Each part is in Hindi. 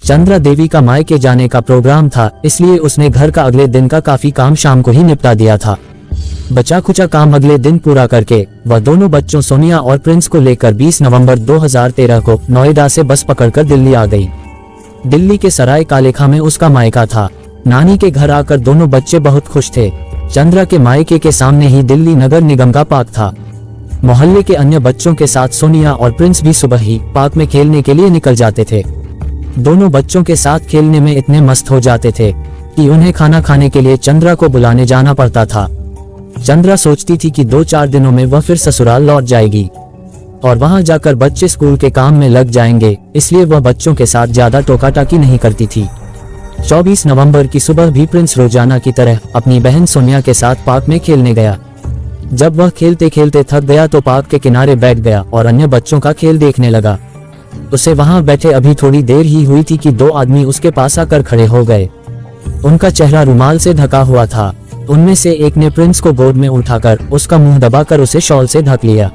चंद्रा देवी का मायके जाने का प्रोग्राम था, इसलिए उसने घर का अगले दिन का काफी काम शाम को ही निपटा दिया था। बचा खुचा काम अगले दिन पूरा करके वह दोनों बच्चों सोनिया और प्रिंस को लेकर 20 नवंबर 2013 को नोएडा से बस पकड़कर दिल्ली आ गई। दिल्ली के सराय कालेखा में उसका मायका था। नानी के घर आकर दोनों बच्चे बहुत खुश थे। चंद्रा के मायके के सामने ही दिल्ली नगर निगम का पार्क था। मोहल्ले के अन्य बच्चों के साथ सोनिया और प्रिंस भी सुबह ही पार्क में खेलने के लिए निकल जाते थे। दोनों बच्चों के साथ खेलने में इतने मस्त हो जाते थे कि उन्हें खाना खाने के लिए चंद्रा को बुलाने जाना पड़ता था। चंद्रा सोचती थी कि 2-4 दिनों में वह फिर ससुराल लौट जाएगी और वहां जाकर बच्चे स्कूल के काम में लग जाएंगे, इसलिए वह बच्चों के साथ ज्यादा टोकाटाकी नहीं करती थी। 24 नवंबर की सुबह भी प्रिंस रोजाना की तरह अपनी बहन सोनिया के साथ पार्क में खेलने गया। जब वह खेलते खेलते थक गया तो पार्क के किनारे बैठ गया और अन्य बच्चों का खेल देखने लगा। उसे वहां बैठे अभी थोड़ी देर ही हुई थी कि 2 आदमी उसके पास आकर खड़े हो गए। उनका चेहरा रुमाल से ढका हुआ था। उनमें से एक ने प्रिंस को गोद में उठाकर उसका मुंह दबाकर उसे शॉल से ढक लिया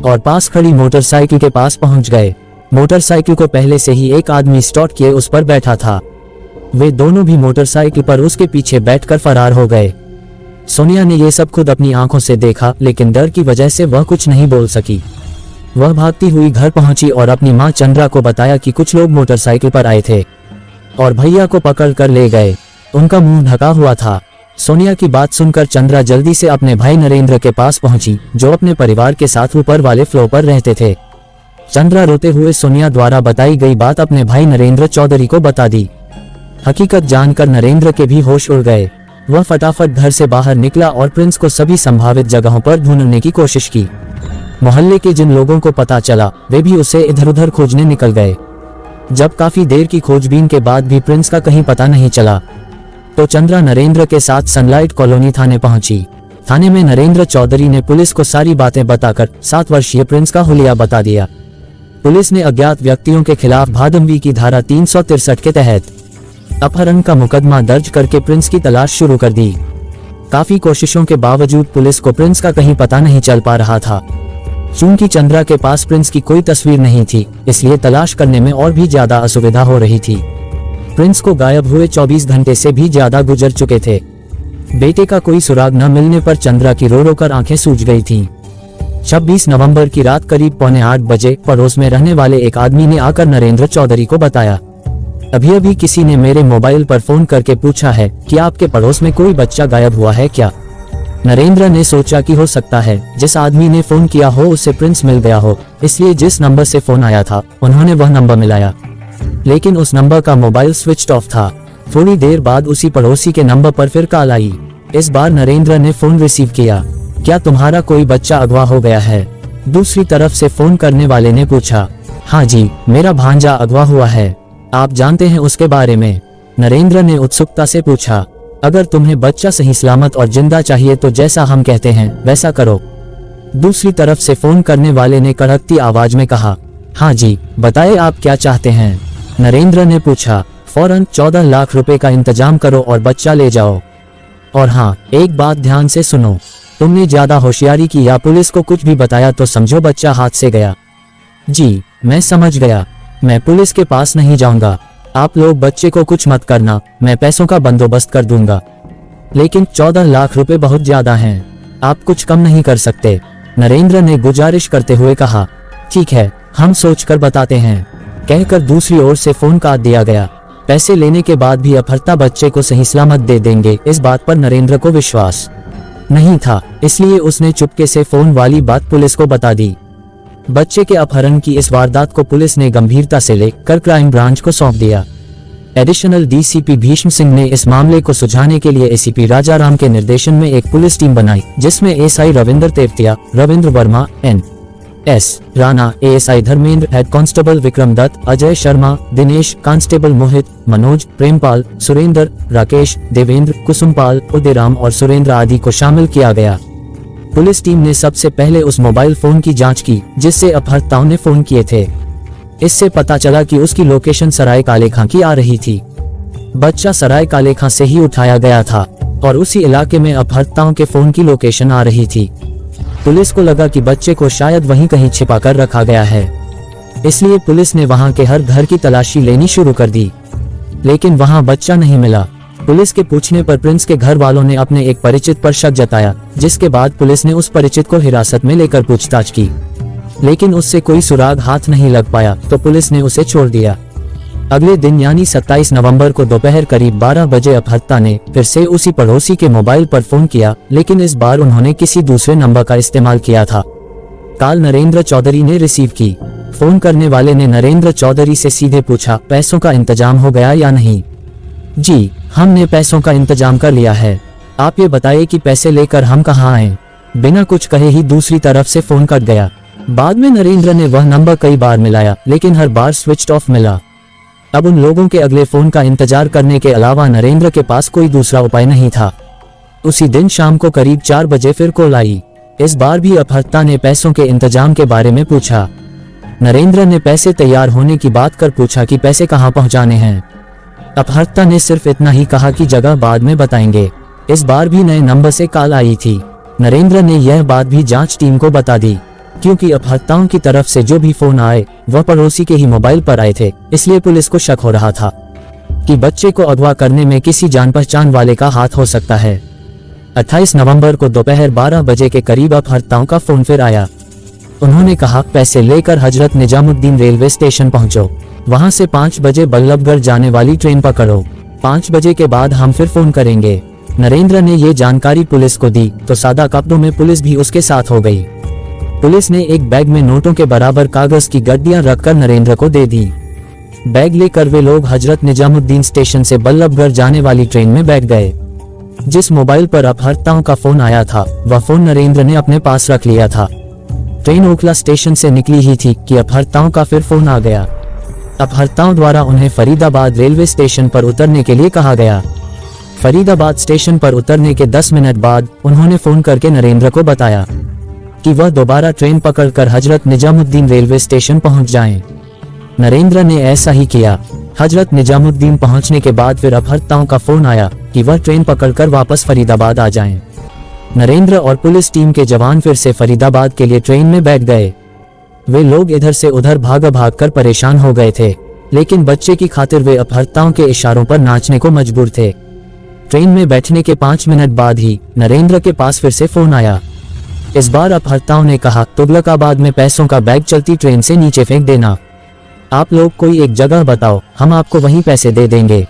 और पास खड़ी मोटरसाइकिल के पास पहुंच गए। मोटरसाइकिल को पहले से ही एक आदमी स्टॉर्ट किए उस पर बैठा था। वे दोनों भी मोटरसाइकिल पर उसके पीछे बैठकर फरार हो गए। सोनिया ने ये सब खुद अपनी आंखों से देखा, लेकिन डर की वजह से वह कुछ नहीं बोल सकी। वह भागती हुई घर पहुंची और अपनी मां चंद्रा को बताया कि कुछ लोग मोटरसाइकिल पर आए थे और भैया को पकड़ कर ले गए। उनका मुंह ढका हुआ था। सोनिया की बात सुनकर चंद्रा जल्दी से अपने भाई नरेंद्र के पास पहुंची, जो अपने परिवार के साथ ऊपर वाले फ्लोर पर रहते थे। चंद्रा रोते हुए सोनिया द्वारा बताई गई बात अपने भाई नरेंद्र चौधरी को बता दी। हकीकत जानकर नरेंद्र के भी होश उड़ गए। वह फटाफट घर से बाहर निकला और प्रिंस को सभी संभावित जगहों पर ढूंढने की कोशिश की। मोहल्ले के जिन लोगों को पता चला वे भी उसे इधर उधर खोजने निकल गए। जब काफी देर की खोजबीन के बाद भी प्रिंस का कहीं पता नहीं चला तो चंद्रा नरेंद्र के साथ सनलाइट कॉलोनी थाने पहुंची। थाने में नरेंद्र चौधरी ने पुलिस को सारी बातें बताकर 7 वर्षीय प्रिंस का हुलिया बता दिया। पुलिस ने अज्ञात व्यक्तियों के खिलाफ भादंवी की धारा 363 के तहत अपहरण का मुकदमा दर्ज करके प्रिंस की तलाश शुरू कर दी। काफी कोशिशों के बावजूद पुलिस को प्रिंस का कहीं पता नहीं चल पा रहा था। चूंकि चंद्रा के पास प्रिंस की कोई तस्वीर नहीं थी, इसलिए तलाश करने में और भी ज्यादा असुविधा हो रही थी। प्रिंस को गायब हुए 24 घंटे से भी ज्यादा गुजर चुके थे। बेटे का कोई सुराग न मिलने पर चंद्रा की रो रो कर आंखें सूज गई थीं। 26 नवंबर की रात करीब 7:45 बजे पड़ोस में रहने वाले एक आदमी ने आकर नरेंद्र चौधरी को बताया, अभी अभी किसी ने मेरे मोबाइल पर फोन करके पूछा है कि आपके पड़ोस में कोई बच्चा गायब हुआ है क्या। नरेंद्र ने सोचा कि हो सकता है जिस आदमी ने फोन किया हो उससे प्रिंस मिल गया हो, इसलिए जिस नंबर से फोन आया था उन्होंने वह नंबर मिलाया, लेकिन उस नंबर का मोबाइल स्विच ऑफ था। थोड़ी देर बाद उसी पड़ोसी के नंबर पर फिर कॉल आई। इस बार नरेंद्र ने फोन रिसीव किया। क्या तुम्हारा कोई बच्चा अगवा हो गया है? दूसरी तरफ से फोन करने वाले ने पूछा। हाँ जी, मेरा भांजा अगवा हुआ है। आप जानते हैं उसके बारे में? नरेंद्र ने उत्सुकता से पूछा। अगर तुम्हें बच्चा सही सलामत और जिंदा चाहिए तो जैसा हम कहते हैं वैसा करो। दूसरी तरफ से फोन करने वाले ने कड़कती आवाज में कहा। हाँ जी, बताएं आप क्या चाहते हैं? नरेंद्र ने पूछा। फौरन 14 लाख रुपए का इंतजाम करो और बच्चा ले जाओ। और हाँ, एक बात ध्यान से सुनो, तुमने ज्यादा होशियारी की या पुलिस को कुछ भी बताया तो समझो बच्चा हाथ से गया। जी, मैं समझ गया। मैं पुलिस के पास नहीं जाऊंगा। आप लोग बच्चे को कुछ मत करना, मैं पैसों का बंदोबस्त कर दूंगा। लेकिन 14 लाख रुपए बहुत ज्यादा हैं, आप कुछ कम नहीं कर सकते? नरेंद्र ने गुजारिश करते हुए कहा। ठीक है, हम सोचकर बताते हैं, कहकर दूसरी ओर से फोन काट दिया गया। पैसे लेने के बाद भी अपहर्ता बच्चे को सही सलामत दे देंगे, इस बात पर नरेंद्र को विश्वास नहीं था, इसलिए उसने चुपके से फोन वाली बात पुलिस को बता दी। बच्चे के अपहरण की इस वारदात को पुलिस ने गंभीरता से लेकर क्राइम ब्रांच को सौंप दिया। एडिशनल डीसीपी भीष्म सिंह ने इस मामले को सुलझाने के लिए एसीपी राजाराम के निर्देशन में एक पुलिस टीम बनाई, जिसमें SI Ravindra Tevatia, Ravindra Verma, N S. Rana, ASI Dharmendra, head constable Vikram Dutt, Ajay Sharma, Dinesh, constable Mohit, Manoj, Prempal, Surendra, Rakesh, Devendra, Kusumpal, Udayram और सुरेंद्र आदि को शामिल किया गया। पुलिस टीम ने सबसे पहले उस मोबाइल फोन की जांच की जिससे अपहर्ताओं ने फोन किए थे। इससे पता चला कि उसकी लोकेशन सराय कालेखां की आ रही थी। बच्चा सराय कालेखां से ही उठाया गया था और उसी इलाके में अपहर्ताओं के फोन की लोकेशन आ रही थी। पुलिस को लगा कि बच्चे को शायद वहीं कहीं छिपा कर रखा गया है। इसलिए पुलिस ने वहां के हर घर की तलाशी लेनी शुरू कर दी, लेकिन वहां बच्चा नहीं मिला। पुलिस के पूछने पर प्रिंस के घर वालों ने अपने एक परिचित पर शक जताया, जिसके बाद पुलिस ने उस परिचित को हिरासत में लेकर पूछताछ की, लेकिन उससे कोई सुराग हाथ नहीं लग पाया तो पुलिस ने उसे छोड़ दिया। अगले दिन यानी 27 नवंबर को दोपहर करीब 12 बजे अपहर्ता ने फिर से उसी पड़ोसी के मोबाइल पर फोन किया, लेकिन इस बार उन्होंने किसी दूसरे नंबर का इस्तेमाल किया था। कॉल नरेंद्र चौधरी ने रिसीव की। फोन करने वाले ने नरेंद्र चौधरी से सीधे पूछा, पैसों का इंतजाम हो गया या नहीं? जी, हमने पैसों का इंतजाम कर लिया है। आप ये बताइए कि पैसे लेकर हम कहाँ आए? बिना कुछ कहे ही दूसरी तरफ से फोन कट गया। बाद में नरेंद्र ने वह नंबर कई बार मिलाया, लेकिन हर बार स्विच ऑफ मिला। अब उन लोगों के अगले फोन का इंतजार करने के अलावा नरेंद्र के पास कोई दूसरा उपाय नहीं था। उसी दिन शाम को करीब 4 बजे फिर कॉल आई। इस बार भी अपहर्ता ने पैसों के इंतजाम के बारे में पूछा। नरेंद्र ने पैसे तैयार होने की बात कर पूछा कि पैसे कहाँ पहुँचाने हैं। अपहर्ता ने सिर्फ इतना ही कहा कि जगह बाद में बताएंगे। इस बार भी नए नंबर से कॉल आई थी। नरेंद्र ने यह बात भी जांच टीम को बता दी, क्योंकि अपहर्ताओं की तरफ से जो भी फोन आए वह पड़ोसी के ही मोबाइल पर आए थे, इसलिए पुलिस को शक हो रहा था कि बच्चे को अगवा करने में किसी जान पहचान वाले का हाथ हो सकता है। 28 नवंबर को दोपहर 12 बजे के करीब अपहर्ताओं का फोन फिर आया। उन्होंने कहा, पैसे लेकर हजरत निजामुद्दीन रेलवे स्टेशन पहुंचो, वहां से 5 बजे बल्लभगढ़ जाने वाली ट्रेन पकड़ो। 5 बजे के बाद हम फिर फोन करेंगे। नरेंद्र ने ये जानकारी पुलिस को दी तो सादा कपड़ों में पुलिस भी उसके साथ हो गई। पुलिस ने एक बैग में नोटों के बराबर कागज की गड्डियां रखकर नरेंद्र को दे दी। बैग लेकर वे लोग हजरत निजामुद्दीन स्टेशन से बल्लभगढ़ जाने वाली ट्रेन में बैठ गए। जिस मोबाइल पर अपहर्ताओं का फोन आया था वह फोन नरेंद्र ने अपने पास रख लिया था। ट्रेन ओखला स्टेशन से निकली ही थी कि अपहर्ताओं का फिर फोन आ गया। अपहर्ताओं द्वारा उन्हें फरीदाबाद रेलवे स्टेशन पर उतरने के लिए कहा गया। फरीदाबाद स्टेशन पर उतरने के 10 मिनट बाद उन्होंने फोन करके नरेंद्र को बताया कि वह दोबारा ट्रेन पकड़कर हजरत निजामुद्दीन रेलवे स्टेशन पहुंच जाएं। नरेंद्र ने ऐसा ही किया। हजरत निजामुद्दीन पहुंचने के बाद फिर अपहर्ताओं का फोन आया कि वह ट्रेन पकड़कर वापस फरीदाबाद आ जाएं। नरेंद्र और पुलिस टीम के जवान फिर से फरीदाबाद के लिए ट्रेन में बैठ गए। वे लोग इधर से उधर भाग कर परेशान हो गए थे, लेकिन बच्चे की खातिर वे अपहर्ताओं के इशारों पर नाचने को मजबूर थे। ट्रेन में बैठने के 5 मिनट बाद ही नरेंद्र के पास फिर से फोन आया। इस बार अपहर्ताओं ने कहा, तुगलकाबाद में पैसों का बैग चलती ट्रेन से नीचे फेंक देना। आप लोग कोई एक जगह बताओ, हम आपको वहीं पैसे दे देंगे।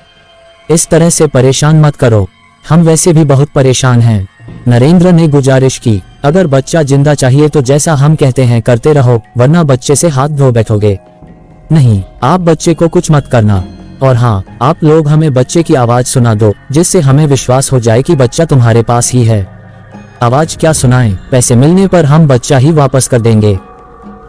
इस तरह से परेशान मत करो, हम वैसे भी बहुत परेशान हैं। नरेंद्र ने गुजारिश की, अगर बच्चा जिंदा चाहिए तो जैसा हम कहते हैं करते रहो, वरना बच्चे से हाथ धो बैठोगे। नहीं, आप बच्चे को कुछ मत करना। और हाँ, आप लोग हमें बच्चे की आवाज सुना दो, जिससे हमें विश्वास हो जाए कि बच्चा तुम्हारे पास ही है। आवाज क्या सुनाएं? पैसे मिलने पर हम बच्चा ही वापस कर देंगे,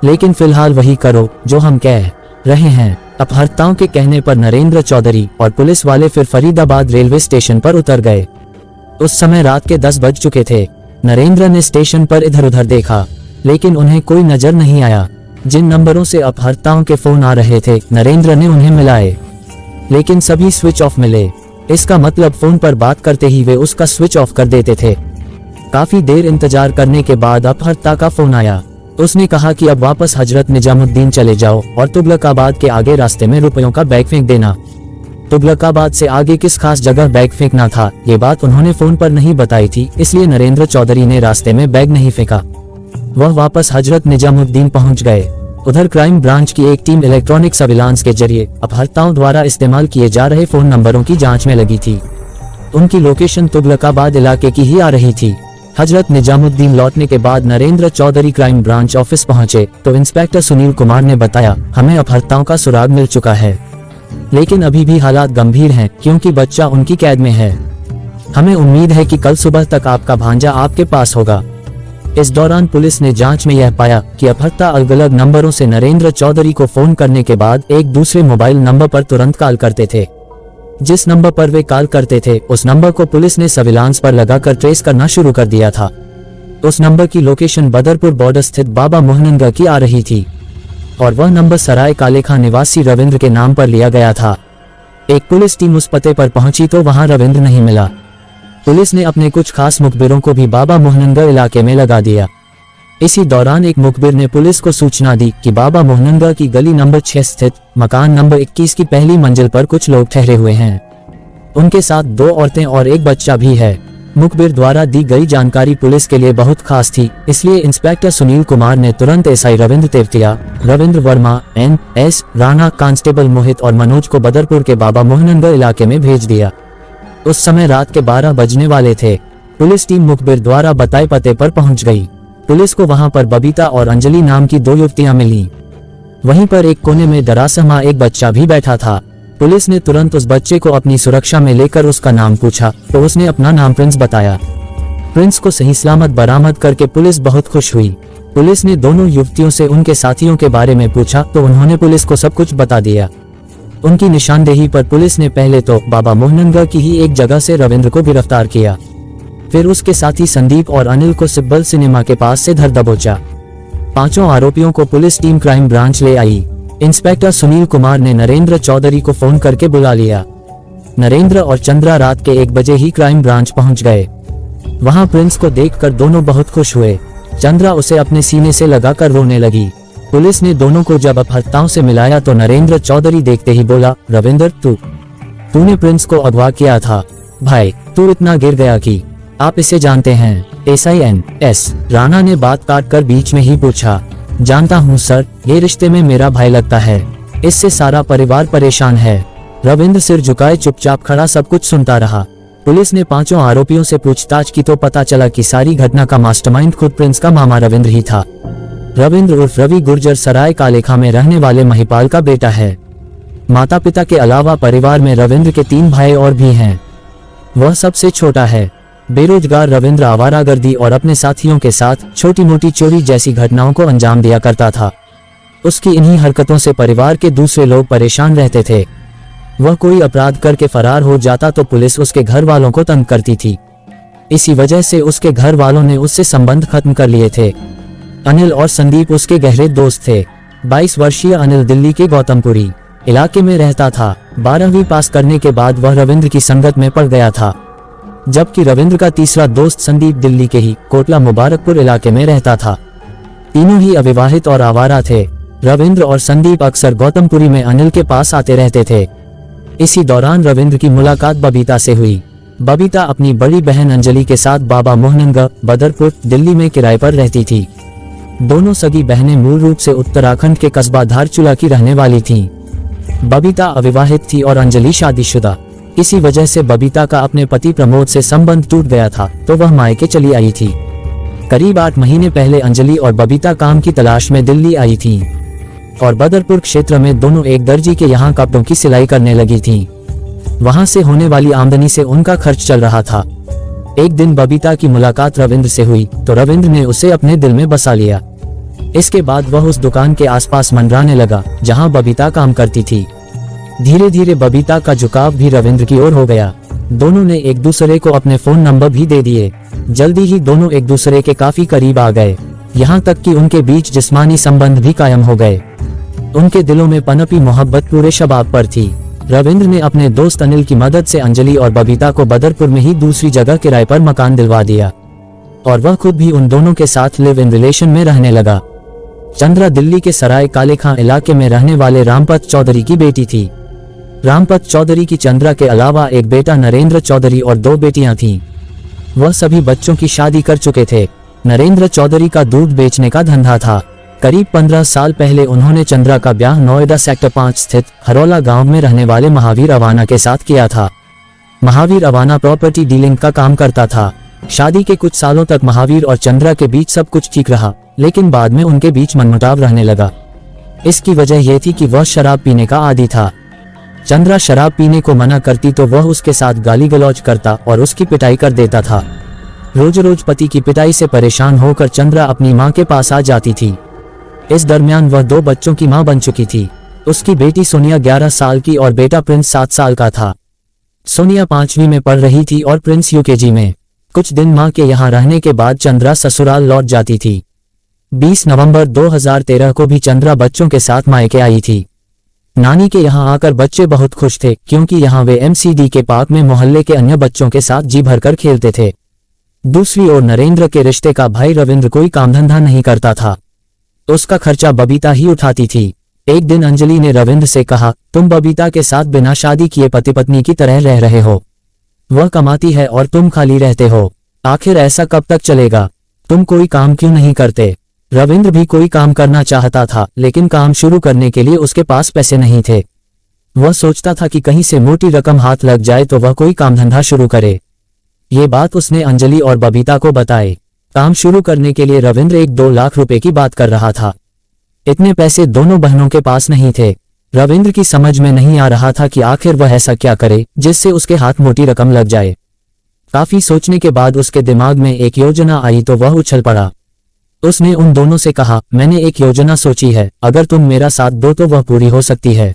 लेकिन फिलहाल वही करो जो हम कह रहे हैं। अपहर्ताओं के कहने पर नरेंद्र चौधरी और पुलिस वाले फिर फरीदाबाद रेलवे स्टेशन पर उतर गए। उस समय रात के 10 बज चुके थे। नरेंद्र ने स्टेशन पर इधर उधर देखा, लेकिन उन्हें कोई नजर नहीं आया। जिन नंबरों से अपहर्ताओं के फोन आ रहे थे नरेंद्र ने उन्हें मिलाए, लेकिन सभी स्विच ऑफ मिले। इसका मतलब फोन पर बात करते ही वे उसका स्विच ऑफ कर देते थे। काफी देर इंतजार करने के बाद अपहर्ता का फोन आया। उसने कहा कि अब वापस हजरत निजामुद्दीन चले जाओ और तुगलकाबाद के आगे रास्ते में रुपयों का बैग फेंक देना। तुगलकाबाद से आगे किस खास जगह बैग फेंकना था ये बात उन्होंने फोन पर नहीं बताई थी, इसलिए नरेंद्र चौधरी ने रास्ते में बैग नहीं फेंका। वह वापस हजरत निजामुद्दीन पहुंच गए। उधर क्राइम ब्रांच की एक टीम इलेक्ट्रॉनिक सर्विलांस के जरिए अपहर्ताओं द्वारा इस्तेमाल किए जा रहे फोन नंबरों की जांच में लगी थी। उनकी लोकेशन तुगलकाबाद इलाके की ही आ रही थी। हजरत निजामुद्दीन लौटने के बाद Narendra Chaudhary crime branch office पहुंचे तो इंस्पेक्टर सुनील कुमार ने बताया, हमें अपहर्ताओं का सुराग मिल चुका है, लेकिन अभी भी हालात गंभीर हैं क्योंकि बच्चा उनकी कैद में है। हमें उम्मीद है कि कल सुबह तक आपका भांजा आपके पास होगा। इस दौरान पुलिस ने जांच में यह पाया कि अपहर्ता अलग अलग नंबरों से नरेंद्र चौधरी को फोन करने के बाद एक दूसरे मोबाइल नंबर पर तुरंत कॉल करते थे। जिस नंबर पर वे कॉल करते थे उस नंबर को पुलिस ने सर्विलांस पर लगाकर ट्रेस करना शुरू कर दिया था। उस नंबर की लोकेशन बदरपुर बॉर्डर स्थित बाबा मोहननगर की आ रही थी और वह नंबर सराय कालेखा निवासी रविंद्र के नाम पर लिया गया था। एक पुलिस टीम उस पते पर पहुंची तो वहां रविंद्र नहीं मिला। पुलिस ने अपने कुछ खास मुखबिरों को भी बाबा मोहननगर इलाके में लगा दिया। इसी दौरान एक मुखबिर ने पुलिस को सूचना दी कि बाबा मोहनंगा की गली नंबर 6 स्थित मकान नंबर 21 की पहली मंजिल पर कुछ लोग ठहरे हुए हैं। उनके साथ 2 औरतें और एक बच्चा भी है। मुखबिर द्वारा दी गई जानकारी पुलिस के लिए बहुत खास थी, इसलिए इंस्पेक्टर सुनील कुमार ने तुरंत SI Ravindra Tevatia, Ravindra Verma, N S. Rana, constable Mohit और मनोज को बदरपुर के बाबा मोहनंगा इलाके में भेज दिया। उस समय रात के 12 बजने वाले थे। पुलिस टीम मुखबिर द्वारा बताए पते पर पहुंच गई। पुलिस को वहां पर बबीता और अंजलि नाम की 2 युवतियां मिली। वहीं पर एक कोने में दरासमा एक बच्चा भी बैठा था। पुलिस ने तुरंत उस बच्चे को अपनी सुरक्षा में लेकर उसका नाम पूछा तो उसने अपना नाम प्रिंस बताया। प्रिंस को सही सलामत बरामद करके पुलिस बहुत खुश हुई। पुलिस ने दोनों युवतियों से उनके साथियों के बारे में पूछा तो उन्होंने पुलिस को सब कुछ बता दिया। उनकी निशानदेही पर पुलिस ने पहले तो बाबा मोहनंगा की ही एक जगह से रविंद्र को गिरफ्तार किया, फिर उसके साथी संदीप और अनिल को सिब्बल सिनेमा के पास से धर दबोचा। 5 आरोपियों को पुलिस टीम क्राइम ब्रांच ले आई। इंस्पेक्टर सुनील कुमार ने नरेंद्र चौधरी को फोन करके बुला लिया। नरेंद्र और चंद्रा रात के 1 बजे ही क्राइम ब्रांच पहुंच गए। वहां प्रिंस को देखकर दोनों बहुत खुश हुए। चंद्रा उसे अपने सीने से लगाकर रोने लगी। पुलिस ने दोनों को जब अपहर्ताओं से मिलाया तो नरेंद्र चौधरी देखते ही बोला, रविंद्र तूने प्रिंस को अगवा किया था। भाई तू इतना गिर गया कि आप इसे जानते हैं? SI NS. राणा ने बात काट कर बीच में ही पूछा। जानता हूँ सर, ये रिश्ते में मेरा भाई लगता है। इससे सारा परिवार परेशान है। रविंद्र सिर झुकाए चुपचाप खड़ा सब कुछ सुनता रहा। पुलिस ने 5 आरोपियों से पूछताछ की तो पता चला कि सारी घटना का मास्टरमाइंड खुद प्रिंस का मामा रविंद्र ही था। रविंद्र उर्फ रवि गुर्जर सराय कालेखा में रहने वाले महिपाल का बेटा है। माता पिता के अलावा परिवार में रविंद्र के 3 भाई और भी हैं। वह सबसे छोटा है। बेरोजगार रविंद्र आवारागर्दी और अपने साथियों के साथ छोटी मोटी चोरी जैसी घटनाओं को अंजाम दिया करता था। उसकी इन्हीं हरकतों से परिवार के दूसरे लोग परेशान रहते थे। वह कोई अपराध करके फरार हो जाता तो पुलिस उसके घर वालों को तंग करती थी। इसी वजह से उसके घर वालों ने उससे संबंध खत्म कर लिए थे। अनिल और संदीप उसके गहरे दोस्त थे। 22 वर्षीय अनिल दिल्ली के गौतमपुरी इलाके में रहता था। 12वीं पास करने के बाद वह रविंद्र की संगत में पड़ गया था, जबकि रविंद्र का तीसरा दोस्त संदीप दिल्ली के ही कोटला मुबारकपुर इलाके में रहता था। तीनों ही अविवाहित और आवारा थे। रविंद्र और संदीप अक्सर गौतमपुरी में अनिल के पास आते रहते थे। इसी दौरान रविंद्र की मुलाकात बबीता से हुई। बबीता अपनी बड़ी बहन अंजलि के साथ बाबा मोहनंगा बदरपुर दिल्ली में किराए पर रहती थी। दोनों सगी बहनें मूल रूप से उत्तराखंड के कस्बा धारचूला की रहने वाली थीं। बबीता अविवाहित थी और अंजलि शादीशुदा। इसी वजह से बबीता का अपने पति प्रमोद से संबंध टूट गया था तो वह मायके चली आई थी। करीब 8 महीने पहले अंजलि और बबीता काम की तलाश में दिल्ली आई थीं और बदरपुर क्षेत्र में दोनों एक दर्जी के यहाँ कपड़ों की सिलाई करने लगी थीं। वहां से होने वाली आमदनी से उनका खर्च चल रहा था। एक दिन बबीता की मुलाकात रविंद्र से हुई तो रविंद्र ने उसे अपने दिल में बसा लिया। इसके बाद वह उस दुकान के आसपास मंडराने लगा जहां बबीता काम करती थी। धीरे धीरे बबीता का झुकाव भी रविंद्र की ओर हो गया। दोनों ने एक दूसरे को अपने फोन नंबर भी दे दिए। जल्दी ही दोनों एक दूसरे के काफी करीब आ गए, यहाँ तक कि उनके बीच जिस्मानी संबंध भी कायम हो गए। उनके दिलों में पनपी मोहब्बत पूरे शबाब पर थी। रविंद्र ने अपने दोस्त अनिल की मदद से अंजलि और बबीता को बदरपुर में ही दूसरी जगह किराए पर मकान दिलवा दिया और वह खुद भी उन दोनों के साथ लिव इन रिलेशन में रहने लगा। चंद्रा दिल्ली के सराय कालेखां इलाके में रहने वाले रामपत चौधरी की बेटी थी। रामपत चौधरी की चंद्रा के अलावा एक बेटा नरेंद्र चौधरी और 2 बेटियां थीं। वह सभी बच्चों की शादी कर चुके थे। नरेंद्र चौधरी का दूध बेचने का धंधा था। करीब 15 साल पहले उन्होंने चंद्रा का ब्याह नोएडा सेक्टर 5 स्थित हरोला गांव में रहने वाले महावीर अवाना के साथ किया था। महावीर अवाना प्रॉपर्टी डीलिंग का काम करता था। शादी के कुछ सालों तक महावीर और चंद्रा के बीच सब कुछ ठीक रहा, लेकिन बाद में उनके बीच मनमुटाव रहने लगा। इसकी वजह यह थी कि वह शराब पीने का आदी था। चंद्रा शराब पीने को मना करती तो वह उसके साथ गाली गलौज करता और उसकी पिटाई कर देता था। रोज रोज पति की पिटाई से परेशान होकर चंद्रा अपनी मां के पास आ जाती थी। इस दरमियान वह 2 बच्चों की मां बन चुकी थी। उसकी बेटी सोनिया 11 साल की और बेटा प्रिंस 7 साल का था। सोनिया 5वीं में पढ़ रही थी और प्रिंस यूकेजी में। कुछ दिन मां के यहाँ रहने के बाद चंद्रा ससुराल लौट जाती थी। 20 नवंबर 2013 को भी चंद्रा बच्चों के साथ मायके आई थी। नानी के यहाँ आकर बच्चे बहुत खुश थे क्योंकि यहाँ वे MCD के पार्क में मोहल्ले के अन्य बच्चों के साथ जी भरकर खेलते थे। दूसरी ओर नरेंद्र के रिश्ते का भाई रविंद्र कोई काम धंधा नहीं करता था। उसका खर्चा बबीता ही उठाती थी। एक दिन अंजलि ने रविंद्र से कहा, तुम बबीता के साथ बिना शादी किए पति पत्नी की तरह रह रहे हो। वह कमाती है और तुम खाली रहते हो। आखिर ऐसा कब तक चलेगा? तुम कोई काम क्यों नहीं करते? रविंद्र भी कोई काम करना चाहता था, लेकिन काम शुरू करने के लिए उसके पास पैसे नहीं थे। वह सोचता था कि कहीं से मोटी रकम हाथ लग जाए तो वह कोई काम धंधा शुरू करे। ये बात उसने अंजलि और बबीता को बताई। काम शुरू करने के लिए रविंद्र 1-2 लाख रुपए की बात कर रहा था। इतने पैसे दोनों बहनों के पास नहीं थे। रविंद्र की समझ में नहीं आ रहा था कि आखिर वह ऐसा क्या करे जिससे उसके हाथ मोटी रकम लग जाए। काफी सोचने के बाद उसके दिमाग में एक योजना आई तो वह उछल पड़ा। उसने उन दोनों से कहा, मैंने एक योजना सोची है, अगर तुम मेरा साथ दो तो वह पूरी हो सकती है।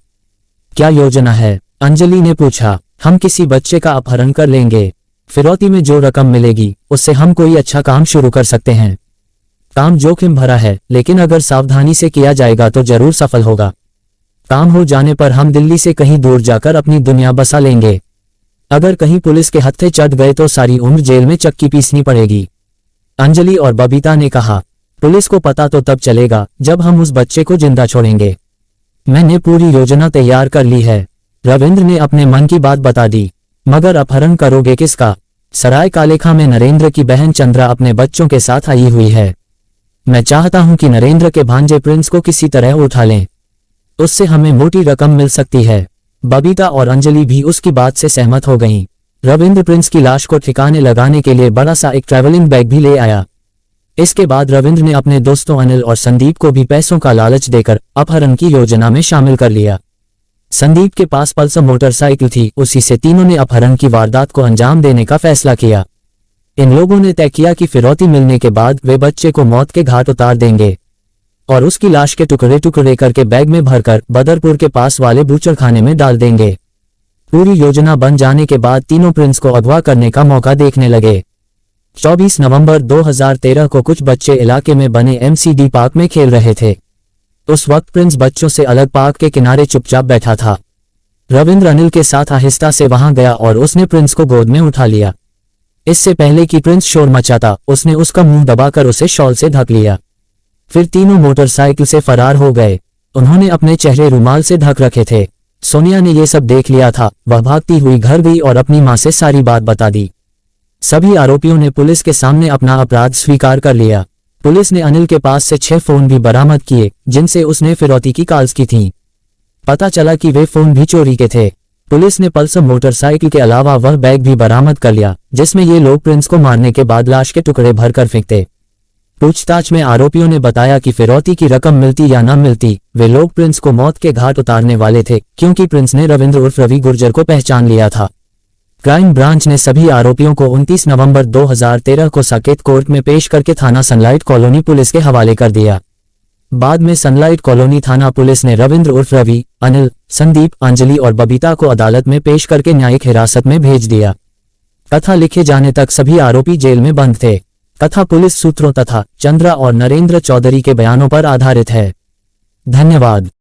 क्या योजना है? अंजलि ने पूछा। हम किसी बच्चे का अपहरण कर लेंगे। फिरौती में जो रकम मिलेगी उससे हम कोई अच्छा काम शुरू कर सकते हैं। काम जोखिम भरा है, लेकिन अगर सावधानी से किया जाएगा तो जरूर सफल होगा। काम हो जाने पर हम दिल्ली से कहीं दूर जाकर अपनी दुनिया बसा लेंगे। अगर कहीं पुलिस के हत्थे चढ़ गए तो सारी उम्र जेल में चक्की पीसनी पड़ेगी। अंजलि और बबीता ने कहा, पुलिस को पता तो तब चलेगा जब हम उस बच्चे को जिंदा छोड़ेंगे। मैंने पूरी योजना तैयार कर ली है। रविंद्र ने अपने मन की बात बता दी। मगर अपहरण करोगे किसका? सराय कालेखा में नरेंद्र की बहन चंद्रा अपने बच्चों के साथ आई हुई है। मैं चाहता हूं कि नरेंद्र के भांजे प्रिंस को किसी तरह उठा लें। उससे हमें मोटी रकम मिल सकती है। बबीता और अंजलि भी उसकी बात से सहमत हो गईं। रविंद्र प्रिंस की लाश को ठिकाने लगाने के लिए बड़ा सा एक ट्रैवलिंग बैग भी ले आया। इसके बाद रविंद्र ने अपने दोस्तों अनिल और संदीप को भी पैसों का लालच देकर अपहरण की योजना में शामिल कर लिया। संदीप के पास पल्सर मोटरसाइकिल थी, उसी से तीनों ने अपहरण की वारदात को अंजाम देने का फैसला किया। इन लोगों ने तय किया कि फिरौती मिलने के बाद वे बच्चे को मौत के घाट उतार देंगे और उसकी लाश के टुकड़े टुकड़े करके बैग में भरकर बदरपुर के पास वाले बूचड़ खाने में डाल देंगे। पूरी योजना बन जाने के बाद तीनों प्रिंस को अगवा करने का मौका देखने लगे। 24 नवंबर 2013 को कुछ बच्चे इलाके में बने MCD पार्क में खेल रहे थे। उस वक्त प्रिंस बच्चों से अलग पार्क के किनारे चुपचाप बैठा था। रविंद्र अनिल के साथ आहिस्ता से वहां गया और उसने प्रिंस को गोद में उठा लिया। इससे पहले कि प्रिंस शोर मचाता, उसने उसका मुंह दबाकर उसे शॉल से ढक लिया। फिर तीनों मोटरसाइकिल से फरार हो गए। उन्होंने अपने चेहरे रुमाल से ढक रखे थे। सोनिया ने यह सब देख लिया था। वह भागती हुई घर गई और अपनी मां से सारी बात बता दी। सभी आरोपियों ने पुलिस के सामने अपना अपराध स्वीकार कर लिया। पुलिस ने अनिल के पास से 6 फोन भी बरामद किए जिनसे उसने फिरौती की कॉल्स की थीं। पता चला कि वे फोन भी चोरी के थे। पुलिस ने पल्सर मोटरसाइकिल के अलावा वह बैग भी बरामद कर लिया जिसमें ये लोग प्रिंस को मारने के बाद लाश के टुकड़े भरकर फेंकते। पूछताछ में आरोपियों ने बताया कि फिरौती की रकम मिलती या न मिलती, वे लोग प्रिंस को मौत के घाट उतारने वाले थे, क्योंकि प्रिंस ने रविंद्र उर्फ रवि गुर्जर को पहचान लिया था। क्राइम ब्रांच ने सभी आरोपियों को 29 नवंबर 2013 को साकेत कोर्ट में पेश करके थाना सनलाइट कॉलोनी पुलिस के हवाले कर दिया। बाद में सनलाइट कॉलोनी थाना पुलिस ने रविंद्र उर्फ रवि, अनिल, संदीप, अंजलि और बबीता को अदालत में पेश करके न्यायिक हिरासत में भेज दिया। कथा लिखे जाने तक सभी आरोपी जेल में बंद थे। कथा पुलिस सूत्रों तथा चंद्रा और नरेंद्र चौधरी के बयानों पर आधारित है। धन्यवाद।